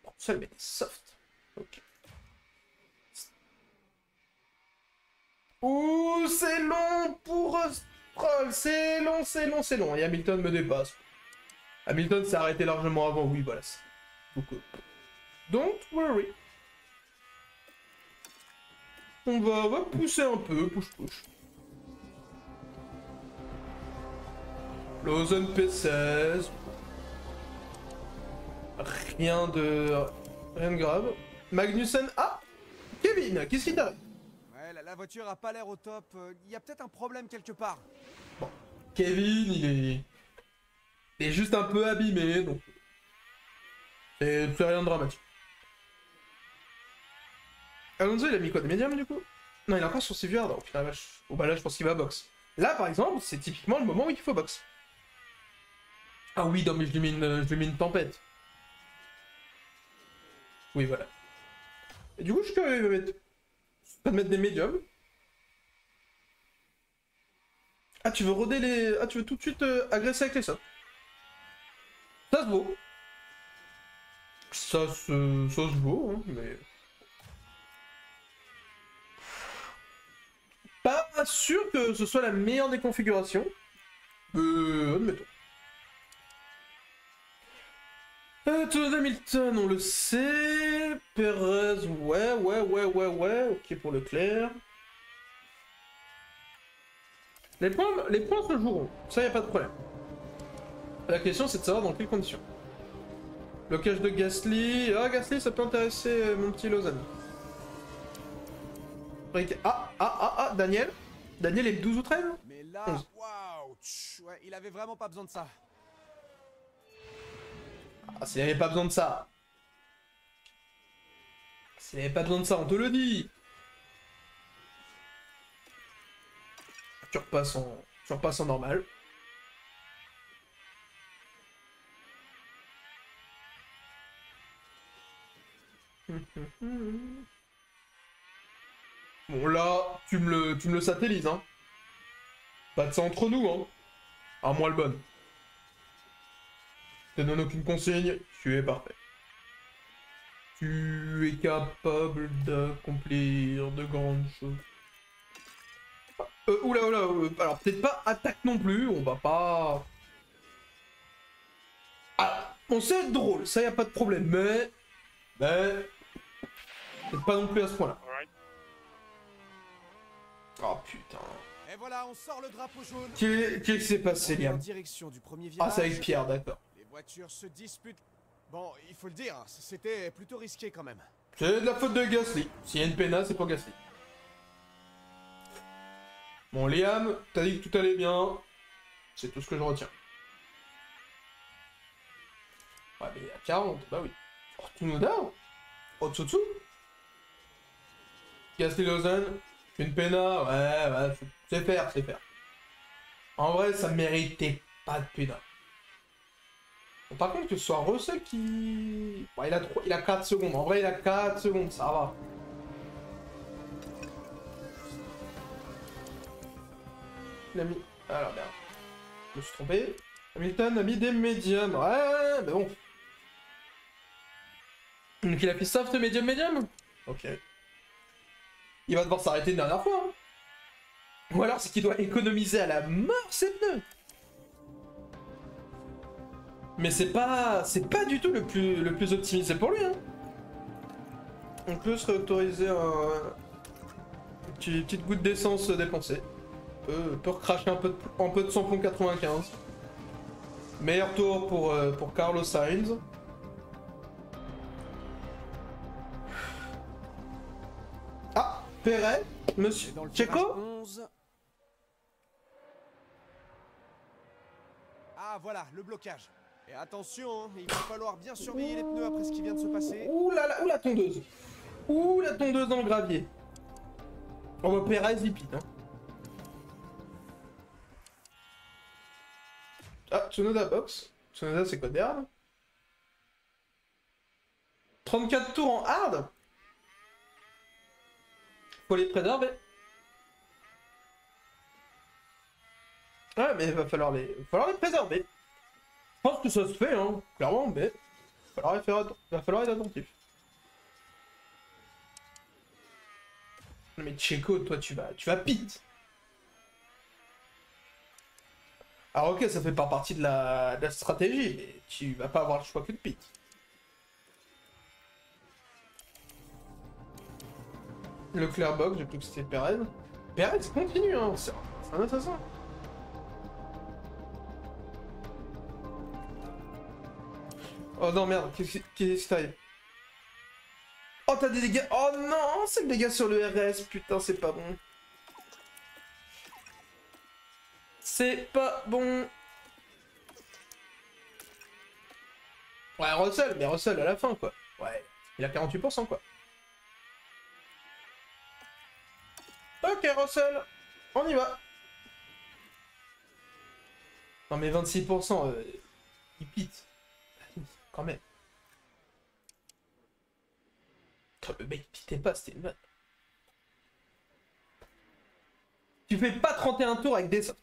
Russell, mais soft. Ok. Ouh, c'est long pour Stroll. C'est long. Et Hamilton me dépasse. Hamilton s'est arrêté largement avant. Oui, voilà. Donc, don't worry. On va pousser un peu. Push. Lawson P16. Rien de grave. Magnussen. Ah, Kevin, qu'est-ce qui t'arrive? Ouais, la voiture a pas l'air au top. Il y a peut-être un problème quelque part. Bon, Kevin, il est juste un peu abîmé, donc c'est rien de dramatique. Alonso, il a mis quoi, des médiums du coup? Non, il est encore sur ses vieux. Oh putain, vache. Oh bah là, je pense qu'il va box. Là, par exemple, c'est typiquement le moment où il faut box. Ah oui, non mais je lui mets une tempête. Oui, voilà. Et du coup, je suis curieux, il va mettre... Pas de mettre des médiums. Ah, tu veux roder les... Ah, tu veux tout de suite agresser avec les sorts. Ça se vaut. Ça se vaut, hein, mais... Pas sûr que ce soit la meilleure des configurations. Admettons. Todd Hamilton, on le sait. Perez, ouais. Ok pour Leclerc. Les points se joueront. Ça, y a pas de problème. La question, c'est de savoir dans quelles conditions. Blocage de Gasly. Ah, Gasly, ça peut intéresser mon petit Lausanne. Daniel. Daniel est 12 ou 13 ? Mais là, 11. waouh, ouais, il avait vraiment pas besoin de ça. Ah, s'il avait pas besoin de ça. S'il avait pas besoin de ça, on te le dit. Tu repasses en normal. Bon là, tu me le satellises, hein. Pas de ça entre nous, hein. À moi le bon. Je te donne aucune consigne, tu es parfait. Tu es capable d'accomplir de grandes choses. Oula, alors peut-être pas attaque non plus, on va pas... Ah, on sait être drôle, ça y a pas de problème, mais... Peut-être pas non plus à ce point-là. Oh putain. Et voilà, on sort le drapeau jaune. Qu'est-ce qui s'est passé, On est en Liam? direction du premier virage. Ah, c'est avec Pierre, d'accord. Les voitures se disputent. Bon, il faut le dire, c'était plutôt risqué quand même. C'est de la faute de Gasly. S'il y a une pénasse, c'est pour Gasly. Bon, Liam, t'as dit que tout allait bien. C'est tout ce que je retiens. Ouais, mais à 40, bah oui. Oh, Tsunoda? Oh, Tsutsu? Gasly Lausanne? Une péna? Ouais, c'est faire. En vrai, ça méritait pas de péna. Bon, par contre, que ce soit Russell qui... Bon, il a 4 secondes. En vrai, il a 4 secondes, ça va. Il a mis... Alors, merde. Je me suis trompé. Hamilton a mis des médiums. Ouais, mais bon. Donc il a fait soft médium. Ok. Il va devoir s'arrêter une dernière fois. Hein. Ou alors c'est qu'il doit économiser à la mort ses pneus. Mais c'est pas du tout le plus optimisé pour lui. Hein. On peut se réautoriser une petite goutte d'essence dépensée. Peut recracher un peu de samplon 95. Meilleur tour pour Carlos Sainz. Ah, Perret, monsieur Dans le Checo. virage 11. Ah voilà, le blocage. Et attention, hein, il va falloir bien surveiller les pneus après ce qui vient de se passer. Ouh la tondeuse. Ouh la tondeuse dans le gravier. Oh bah Perez il pite hein. Ah, Tsunoda box. Tsunoda c'est quoi d'hard? 34 tours en hard. Faut les préserver. Ouais mais il va falloir les préserver. Je pense que ça se fait hein, clairement, mais va falloir être attentif. Mais Checo, toi tu vas pit. Alors ok, ça fait pas partie de la stratégie, mais tu vas pas avoir le choix que de pit. Le clear box, j'ai cru que c'était Perez. Perez continue, hein, c'est un assassin. Oh non merde, qu'est-ce qui t'arrive? Oh t'as des dégâts. Oh non, c'est le dégât sur le RS, putain c'est pas bon. C'est pas bon. Ouais, Russell, mais Russell à la fin, quoi. Ouais, il a 48%, quoi. Ok, Russell, on y va. Non, mais 26%, il pite. Quand même. Le mec pitait pas, c'était une vanne. Tu fais pas 31 tours avec des softs.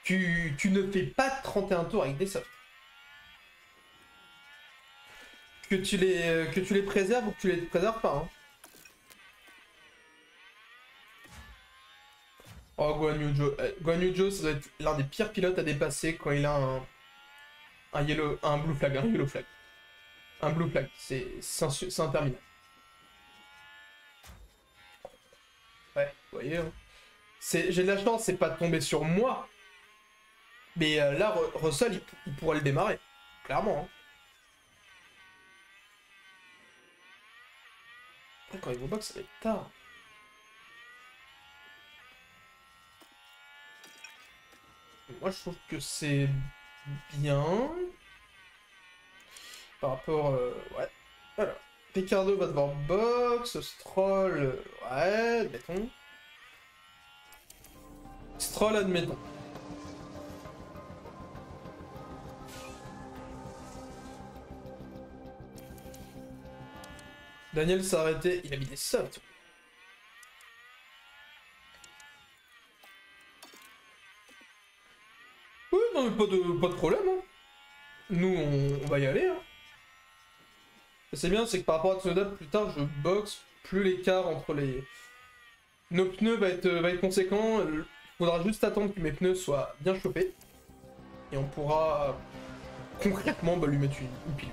Tu ne fais pas 31 tours avec des softs. Que tu les préserves ou que tu les préserves pas. Hein. Oh, Guan Yu Zhou. Guan Yu Zhou, ça doit être l'un des pires pilotes à dépasser quand il a un blue flag, un yellow flag. Un blue flag, c'est interminable. Ouais, vous voyez. Hein. J'ai de la chance, c'est pas de tomber sur moi. Mais là, Russell, il pourrait le démarrer. Clairement. Hein. Après, quand il va box, ça va être tard. Moi, je trouve que c'est bien. Par rapport... ouais. Alors, Ricciardo va devoir box. Stroll... ouais, admettons. Stroll, admettons. Daniel s'est arrêté. Il a mis des softs. Oui, non, mais pas de problème. Hein. Nous, on va y aller. Hein. C'est bien, c'est que par rapport à Tsunoda, plus tard, je boxe, plus l'écart entre les... Nos pneus va être conséquent. Il faudra juste attendre que mes pneus soient bien chauffés. Et on pourra concrètement lui mettre une pile.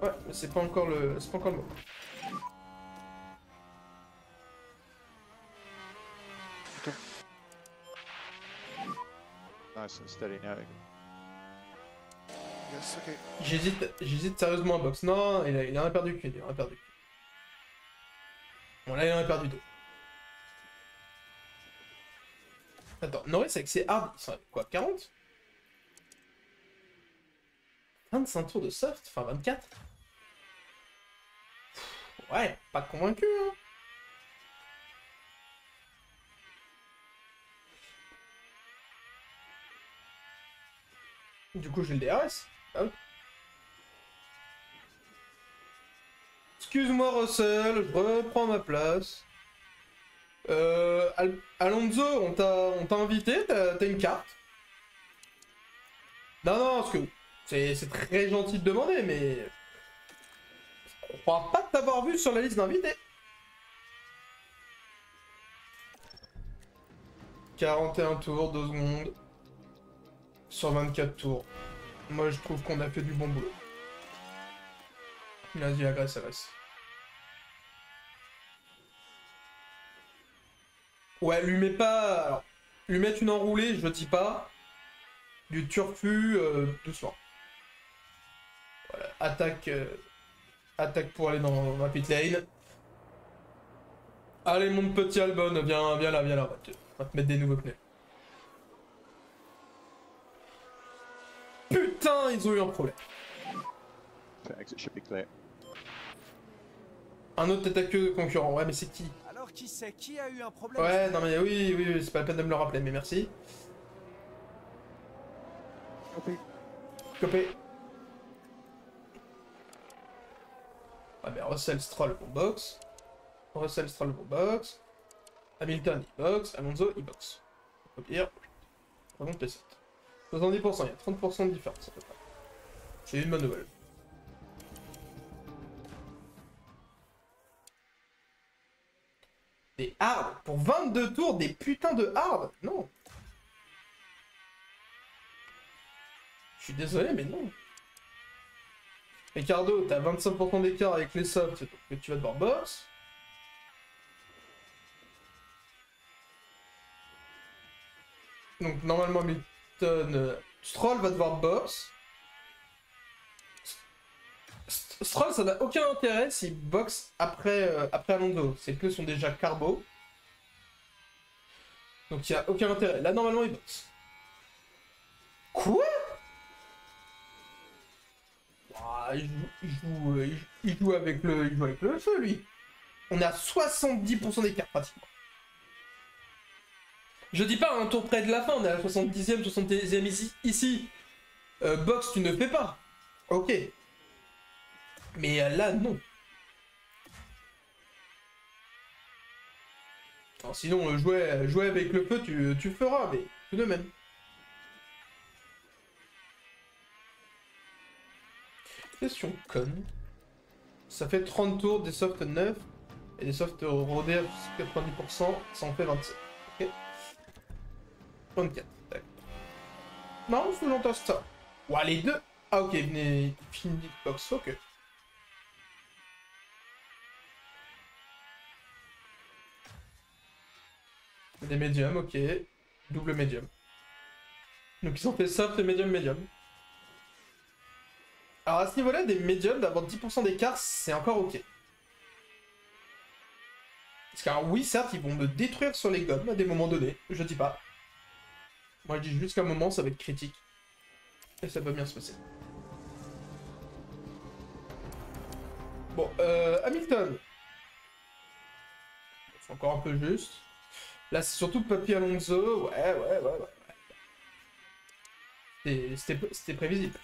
Ouais, mais c'est pas encore le moment. Nice and steady now. Yes, okay. J'hésite sérieusement à box. Non, il en a perdu qu'une, il en a perdu. Bon, là, il en a perdu deux. Attends, Norris avec ses hard, ils sont avec quoi, 40 25 tours de soft, enfin 24. Ouais, pas convaincu, hein. Du coup, j'ai le DRS. Ah oui. Excuse-moi, Russell, je reprends ma place. Alonso, on t'a invité, t'as une carte. Non, parce que c'est très gentil de demander, mais... Je crois pas t'avoir vu sur la liste d'invités. 41 tours, 2 secondes. Sur 24 tours. Moi, je trouve qu'on a fait du bon boulot. Vas-y, agresse. Ouais, lui mets pas... Alors, lui mettre une enroulée, je dis pas. Du turfu, doucement. Voilà, attaque pour aller dans ma pit lane. Allez, mon petit Albon, viens là. On va te mettre des nouveaux pneus. Putain, ils ont eu un problème. The exit should be clear. Un autre tête à queue de concurrent. Ouais, mais c'est qui? Alors qui c'est? Qui a eu un problème? Ouais, non mais oui, c'est pas la peine de me le rappeler, mais merci. Copé. Ouais, mais Russell, Stroll vont box. Hamilton, il box. Alonso, il box. Au pire, on remonte les 7. 70%, il y a 30% de différence à peu près. C'est une bonne nouvelle. Des hard pour 22 tours, des putains de hard. Non. Je suis désolé, mais non. Ricardo, t'as 25% d'écart avec les softs, donc tu vas devoir box. Donc normalement Hamilton... Stroll va devoir box. Stroll, ça n'a aucun intérêt s'il boxe après Alonso. Ses pneus sont déjà carbo. Donc il n'y a aucun intérêt. Là, normalement, il boxe. Quoi? Il joue avec le feu, lui. On est à 70% d'écart, pratiquement. Je dis pas un tour près de la fin, on est à la 70e, 71e ici. Box, tu ne fais pas. Ok. Mais là, non. Alors, sinon, jouer avec le feu, tu feras, mais tout de même. Question conne. Ça fait 30 tours, des softs 9 et des softs rodés à 90%, ça en fait 27. Ok. 24, d'accord. Non, faut longtemps ça. Ouah, les deux. Ah, ok, venez, fini box, ok. Des médiums, ok. Double médium. Donc ils ont fait soft et médium, médium. Alors à ce niveau-là, des médiums, d'avoir 10% d'écart, c'est encore ok. Parce qu'un oui, certes, ils vont me détruire sur les gommes à des moments donnés, je dis pas. Moi je dis juste qu'à un moment, ça va être critique. Et ça va bien se passer. Bon, Hamilton. C'est encore un peu juste. Là, c'est surtout Papi Alonso. Ouais. C'était prévisible.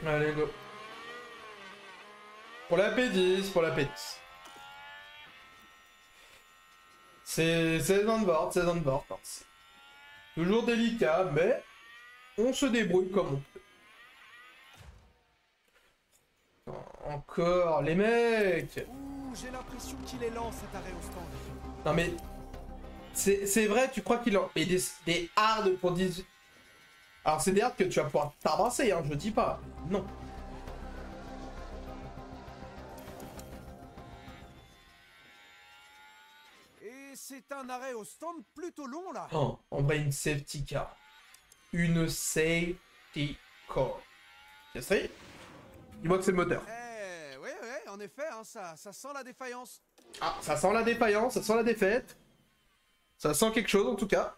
Allez, go. Pour la P10, pour la P10. C'est on board, c'est on board. Toujours délicat, mais on se débrouille comme on peut. Encore, les mecs. Ouh, j'ai l'impression qu'il est lent cet arrêt au stand. Non mais... C'est vrai, tu crois qu'il en... Mais des hards pour 18... Alors c'est des hards que tu vas pouvoir t'avancer, hein, je dis pas. Non. Et c'est un arrêt au stand plutôt long là. Oh, en vrai, une safety car. Une safety car. C'est dis-moi que c'est le moteur. Ouais, en effet, hein, ça sent la défaillance. Ah, ça sent la défaillance, ça sent la défaite. Ça sent quelque chose en tout cas.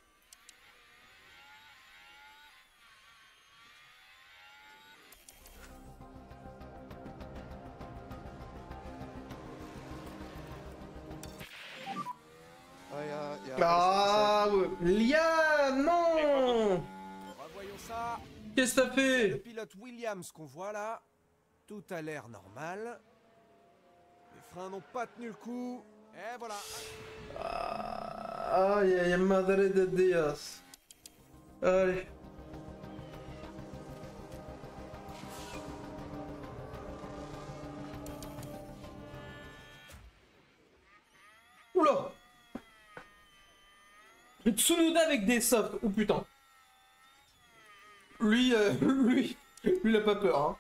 Ah, ouais. Lia, non. Revoyons ça. Qu'est-ce que t'as Le fait? pilote Williams qu'on voit là, tout a l'air normal. Les freins n'ont pas tenu le coup. Et voilà. Ay, madre de Dios. Allez. Oula. Tsunoda avec des softs. Oh putain. Lui, lui, il a pas peur, hein.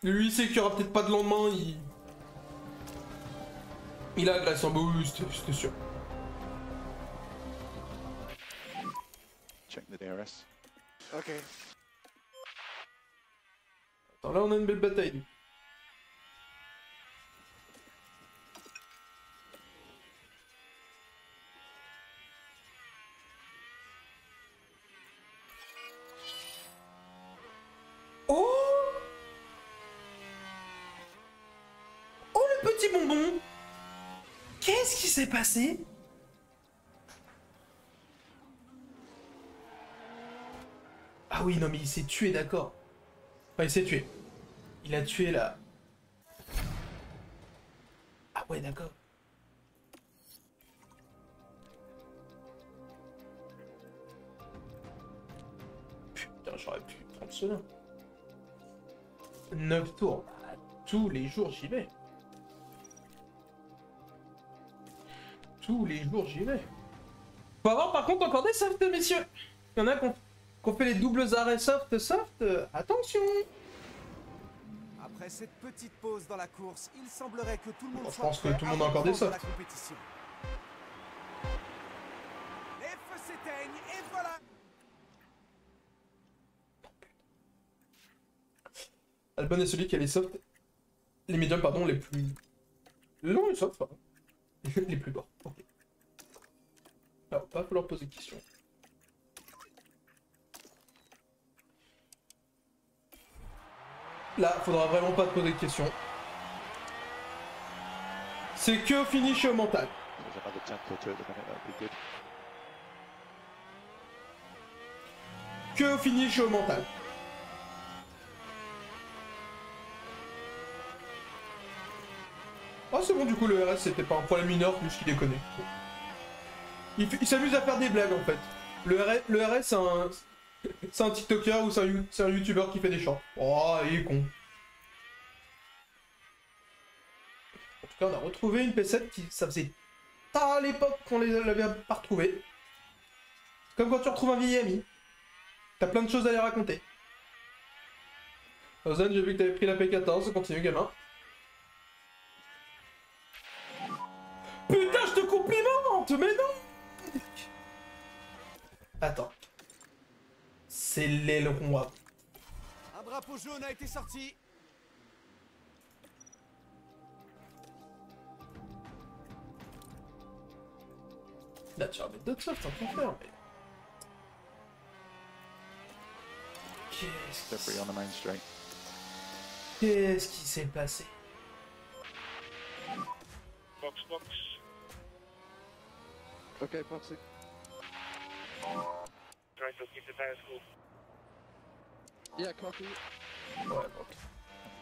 Lui, il sait qu'il y aura peut-être pas de lendemain, il agresse un peu, c'était sûr. Check the DRS. Okay. Attends, là, on a une belle bataille. Oh! Oh, le petit bonbon! Qu'est-ce qui s'est passé? Ah oui, non, mais il s'est tué, d'accord. Enfin, il s'est tué. Il a tué la... Ah ouais, d'accord. Putain, j'aurais pu prendre cela. 9 tours. Ah, tous les jours, j'y vais. Tous les jours, j'y vais. Faut avoir par contre encore des softs, messieurs. Il y en a qu'on fait les doubles arrêts soft. Attention. Après cette petite pause dans la course, il semblerait que tout le monde Je soit pense que prêt tout le à monde a encore des reprendre softs. la compétition. Les feux s'éteignent et voilà. Albon est celui qui a les softs. Les médiums, pardon, les plus... Non, les softs, pardon. Les plus bas. Ok. Alors, va falloir poser une question. Là, faudra vraiment pas te poser de questions. C'est que au finish et au mental. There's another tenth or two at the minute, that'd be good. Que au finish et au mental. Ah c'est bon du coup le RS c'était pas un problème mineur plus qu'il déconne. Il s'amuse à faire des blagues en fait. Le RS c'est un TikToker ou c'est un YouTuber qui fait des chants. Oh il est con. En tout cas on a retrouvé une P7 qui ça faisait tard à l'époque qu'on l'avait pas retrouvée. Comme quand tu retrouves un vieil ami. T'as plein de choses à les raconter. Ozan j'ai vu que t'avais pris la P14, continue gamin. Putain, je te complimente, mais non! Attends. C'est l'aileron avant. Un drapeau jaune a été sorti. Là, tu vas mettre d'autres softs, tant qu'à faire, mais... Debris on the main straight. Qu'est-ce qui s'est passé? Box, box. Okay, Popsy. Try to keep the tires cool. Yeah, copy. Ouais, bon.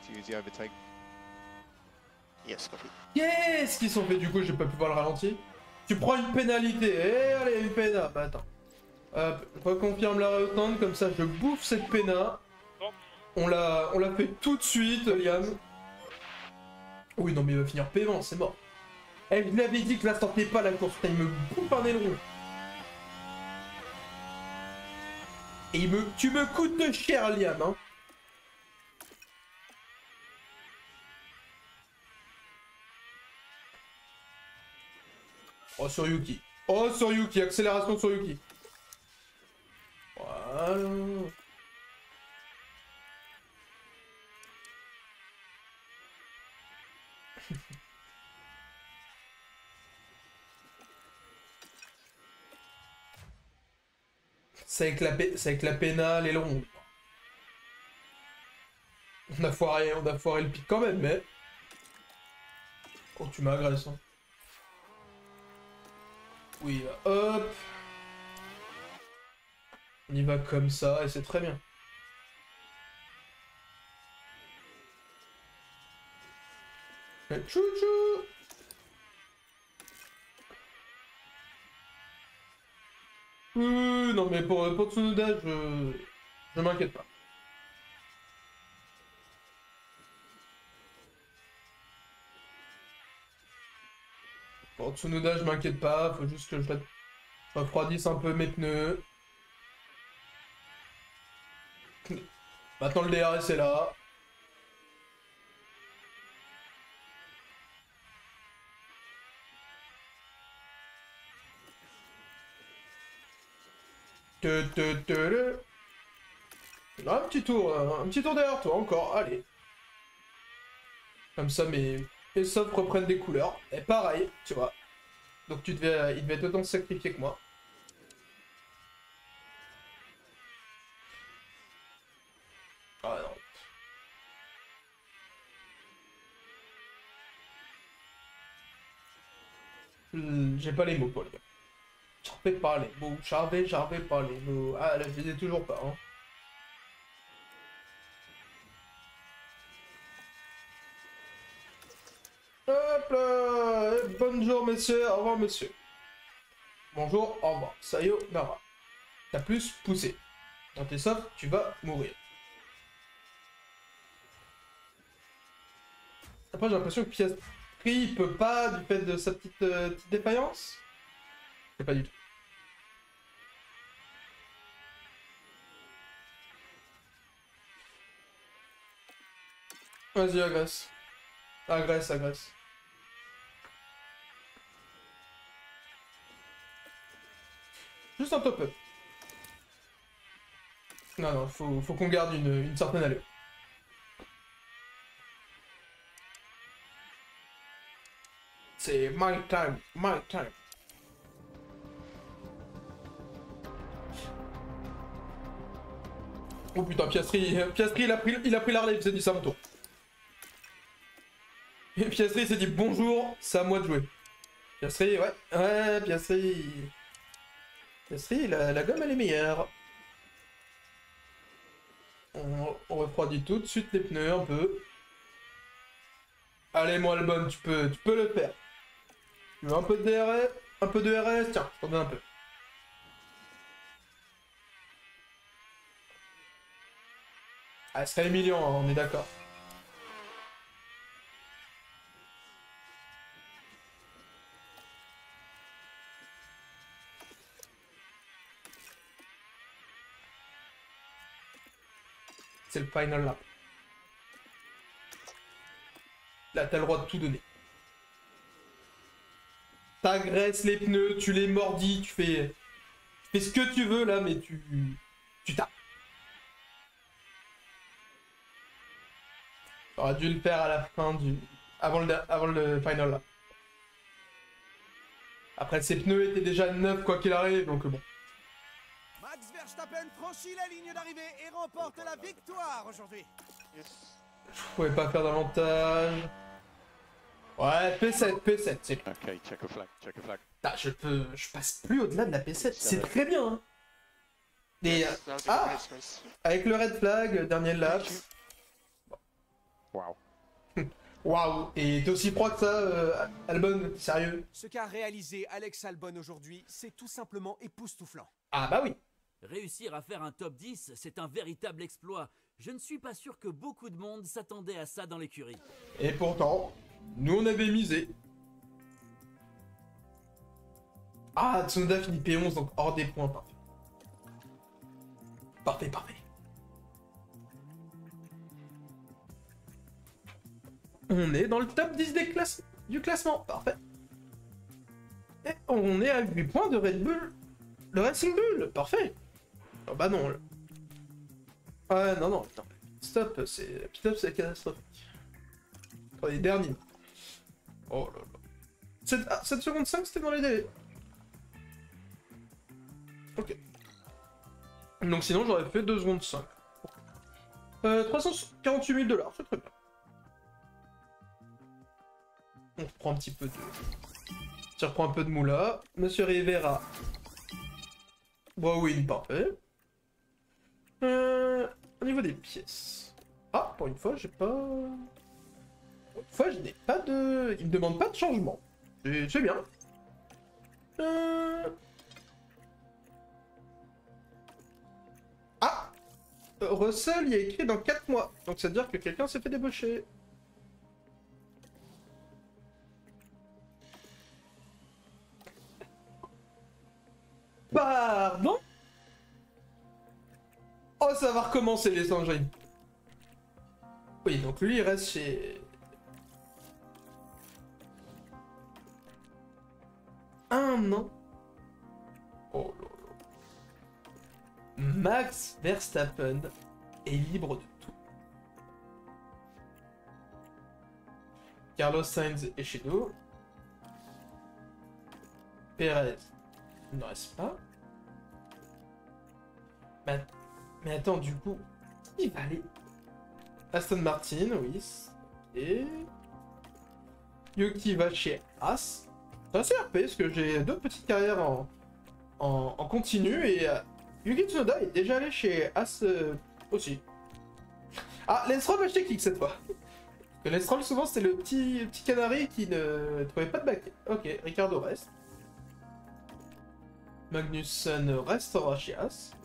To use the overtake. Yes, copy. Qu'est-ce qu'ils sont fait du coup? J'ai pas pu voir le ralenti. Tu prends une pénalité. Eh, allez, une péna. Bah attends. Hop, reconfirme la route, comme ça je bouffe cette péna. On l'a fait tout de suite, Liam. Oui, non, mais il va finir P20, c'est mort. Eh, je l'avais dit que là, sortait pas la course. Putain, il me bouffe un aileron. Et tu me coûtes cher, Liam, hein. Oh, sur Yuki. Oh, sur Yuki. Accélération sur Yuki. Voilà. C'est avec la pénale et le rond. On a foiré le pic quand même, mais... Oh, tu m'agresses, hein. Oui, hop. On y va comme ça, et c'est très bien. Chouchou. Non mais pour Tsunoda, je m'inquiète pas. Pour Tsunoda, je m'inquiète pas, faut juste que je refroidisse un peu mes pneus. Maintenant le DRS est là. Un petit tour derrière toi encore, allez. Comme ça mes softs reprennent des couleurs. Et pareil, tu vois. Donc il devait autant se sacrifier que moi. Ah non. J'ai pas les mots pour les gars. J'arrivais pas les mots, j'arrivais pas les mots. Ah là, je les ai toujours pas, hein. Hop là. Bonjour messieurs, au revoir monsieur. Bonjour, au revoir. Sayonara. T'as plus poussé. Dans tes softs, tu vas mourir. Après, j'ai l'impression que Piastri, il peut pas du fait de sa petite défaillance. C'est pas du tout. Vas-y, agresse. Agresse, agresse. Juste un top up. Non, non, faut qu'on garde une certaine allure. C'est my time, my time. Oh putain, Piastri, il a pris la relève, il s'est dit c'est à mon tour. Et Piastri s'est dit bonjour, c'est à moi de jouer. Piastri, ouais, Piastri... Piastri, la gomme elle est meilleure. On refroidit tout de suite les pneus un peu. Allez, moi Albon, tu peux le faire. Tu veux un peu de DRS? Un peu de RS? Tiens, je t'en donne un peu. Ah, ce serait humiliant, hein, on est d'accord. C'est le final lap. Là, t'as le droit de tout donner. T'agresses les pneus, tu les mordis, tu fais ce que tu veux là, mais tu tapes. T'aurais dû le faire à la fin avant le final lap. Après, ses pneus étaient déjà neufs quoi qu'il arrive, donc bon. Max Verstappen franchit la ligne d'arrivée et remporte la victoire aujourd'hui. Yes. Je pouvais pas faire davantage. Ouais, P7, c'est... Okay, check a flag, check a flag. Ah, je passe plus au-delà de la P7, c'est très bien, hein. Et, That'll be ah, nice, nice. avec le red flag, dernier lap. Wow. Waouh, et t'es aussi froid que ça, Albon, sérieux? Ce qu'a réalisé Alex Albon aujourd'hui, c'est tout simplement époustouflant. Ah bah oui. Réussir à faire un top 10, c'est un véritable exploit. Je ne suis pas sûr que beaucoup de monde s'attendait à ça dans l'écurie. Et pourtant, nous on avait misé. Ah, Tsunoda finit P11, donc hors des points, parfait. Parfait. On est dans le top 10 du classement, parfait. Et on est à 8 points de Red Bull. Le Racing Bull, parfait. Oh bah non. Ah non. Stop, c'est catastrophique. Attendez, dernier. Oh là là. 7 secondes 5, c'était dans les délais. Ok. Donc sinon, j'aurais fait 2 secondes 5. 348 000 $, c'est très bien. On reprend un petit peu de... Tu reprends un peu de moula. Monsieur Rivera. Browin, parfait. Au niveau des pièces. Ah, pour une fois, j'ai pas... Pour une fois, je n'ai pas de... Il me demande pas de changement. C'est bien. Ah, Russell, il y a écrit dans 4 mois. Donc ça veut dire que quelqu'un s'est fait débaucher. Pardon? Oh, ça va recommencer les engins. Oui, donc lui, il reste chez... Un an. Oh là là. Max Verstappen est libre de tout. Carlos Sainz est chez nous. Perez ne reste pas. Mais attends, du coup, il va aller. Aston Martin, oui. Et Yuki va chez As. C'est assez RP parce que j'ai 2 petites carrières en continu et Yuki Tsunoda est déjà allé chez As aussi. Ah, Lenstroll va chez Kick cette fois. Parce que Lenstroll souvent c'était le petit canari qui ne trouvait pas de baquet. Ok, Ricardo reste. Magnussen restera chez As.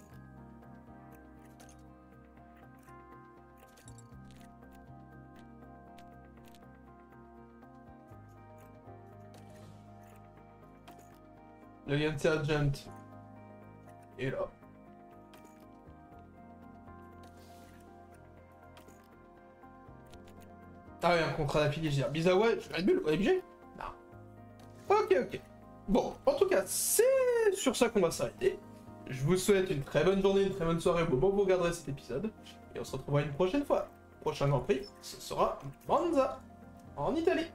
Le Yann Sergent est là. Ah oui, un contrat d'affilié, je veux dire. Bizawa, Red Bull, on est obligé? Non. Ok. Bon, en tout cas, c'est sur ça qu'on va s'arrêter. Je vous souhaite une très bonne journée, une très bonne soirée au moment où vous regarderez cet épisode. Et on se retrouvera une prochaine fois. Prochain Grand Prix, ce sera Monza, en Italie.